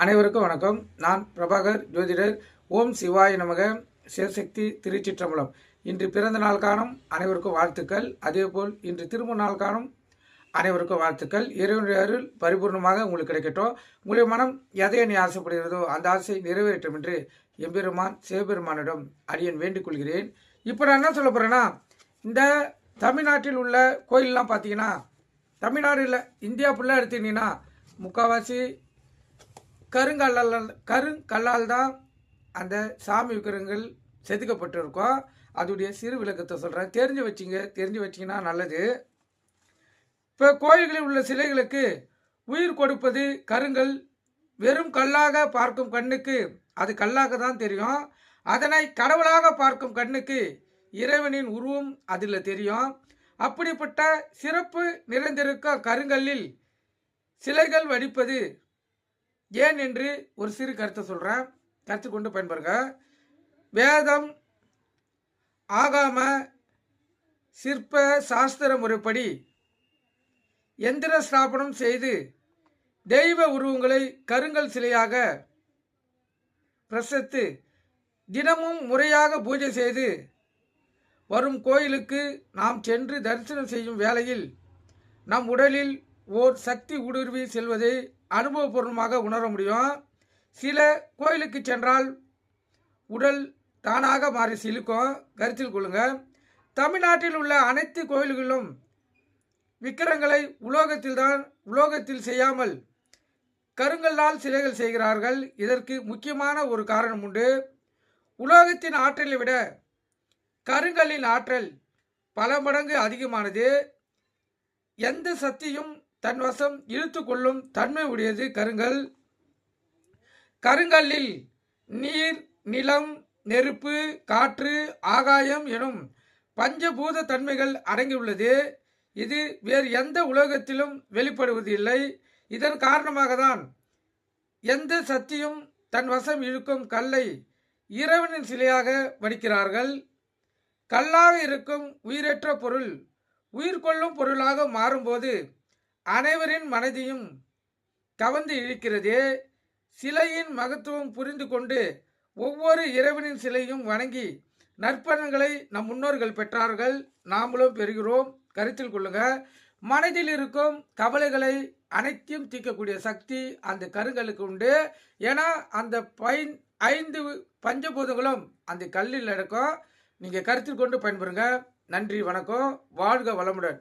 அனைவருக்கும் வணக்கம். நான் பிரபாகர் ஜோதிடர். ஓம் சிவாய நமக. சிவசக்தி திருச்சிற்றம்பலம். இன்று பிறந்த நாள் காணும் அனைவருக்கும் வாழ்த்துக்கள். அதேபோல் இன்று திருமண நாள் காணும் அனைவருக்கும் வாழ்த்துக்கள். இறைவனுடைய அருள் பரிபூர்ணமாக உங்களுக்கு கிடைக்கட்டும். உங்களுடைய மனம் எதை நீ ஆசைப்படுகிறதோ அந்த ஆசை நிறைவேற்றும் என்று எம்பெருமான் சிவபெருமானிடம் அடியன் வேண்டிக் கொள்கிறேன். இப்போ நான் என்ன சொல்ல போகிறேன்னா, இந்த தமிழ்நாட்டில் உள்ள கோயிலெலாம் பார்த்தீங்கன்னா, தமிழ்நாடு இல்லை இந்தியா ஃபுல்லாக எடுத்துக்கிட்டீங்கன்னா முக்கால்வாசி கருங்கல்லால் தான் அந்த சாமி விக்கிரகங்கள் செதுக்கப்பட்டிருக்கோம். அதோடைய சிறு விளக்கத்தை சொல்கிறேன், தெரிஞ்சு வச்சிங்கன்னா நல்லது. இப்போ கோயில்களில் உள்ள சிலைகளுக்கு உயிர் கொடுப்பது கருங்கல். வெறும் கல்லாக பார்க்கும் கண்ணுக்கு அது கல்லாக தான் தெரியும். அதனை கடவுளாக பார்க்கும் கண்ணுக்கு இறைவனின் உருவம் அதில் தெரியும். அப்படிப்பட்ட சிறப்பு நிறைந்திருக்க கருங்கல்லில் சிலைகள் வடிப்பது ஏன் என்று ஒரு சிறு கருத்தை சொல்கிறேன், கருத்து கொண்டு பயன்பெறுங்க. வேதம், ஆகாம, சிற்ப சாஸ்திர முறைப்படி எந்திர ஸ்தாபனம் செய்து தெய்வ உருவங்களை கருங்கல் சிலையாக பிரசித்து தினமும் முறையாக பூஜை செய்து வரும் கோயிலுக்கு நாம் சென்று தரிசனம் செய்யும் வேளையில் நம் உடலில் ஓர் சக்தி ஊடுருவி செல்வதை அனுபவபூர்வமாக உணர முடியும். சில கோயிலுக்கு சென்றால் உடல் தானாக மாறி சிலுக்கும். கருத்தில் கொள்ளுங்க. தமிழ்நாட்டில் உள்ள அனைத்து கோயில்களிலும் விக்கிரங்களை உலோகத்தில் செய்யாமல் கருங்கல்லால் சிலைகள் செய்கிறார்கள். இதற்கு முக்கியமான ஒரு காரணம் உண்டு. உலோகத்தின் ஆற்றலை விட கருங்கல்லின் ஆற்றல் பல மடங்கு அதிகமானது. எந்த சக்தியும் தன் வசம் இழுத்து கொள்ளும் தன்மை உடையது கருங்கல். கருங்கல்லில் நீர், நிலம், நெருப்பு, காற்று, ஆகாயம் எனும் பஞ்சபூத தன்மைகள் அடங்கியுள்ளது. இது வேறு எந்த உலோகத்திலும் வெளிப்படுவது இல்லை. இதன் காரணமாக தான் எந்த சக்தியும் தன் வசம் இழுக்கும் கல்லை இறைவனின் சிலையாக வடிக்கிறார்கள். கல்லாக இருக்கும் உயிரற்ற பொருள் உயிர் கொள்ளும் பொருளாக மாறும்போது அனைவரின் மனதையும் கவர்ந்து இழுக்கிறது. சிலையின் மகத்துவம் புரிந்து கொண்டு ஒவ்வொரு இறைவனின் சிலையும் வணங்கி நற்பலன்களை நம் முன்னோர்கள் பெற்றார்கள், நாமளும் பெறுகிறோம். கருத்தில் கொள்ளுங்க. மனதில் இருக்கும் கவலைகளை அனைத்தையும் தீர்க்கக்கூடிய சக்தி அந்த கருங்கலுக்கு உண்டு. ஏன்னா அந்த 5 பஞ்சபூதங்களும் அந்த கல்லில் நடக்கும். நீங்கள் கருத்தில் கொண்டு பயன்பெறுங்க. நன்றி, வணக்கம், வாழ்க வளமுடன்.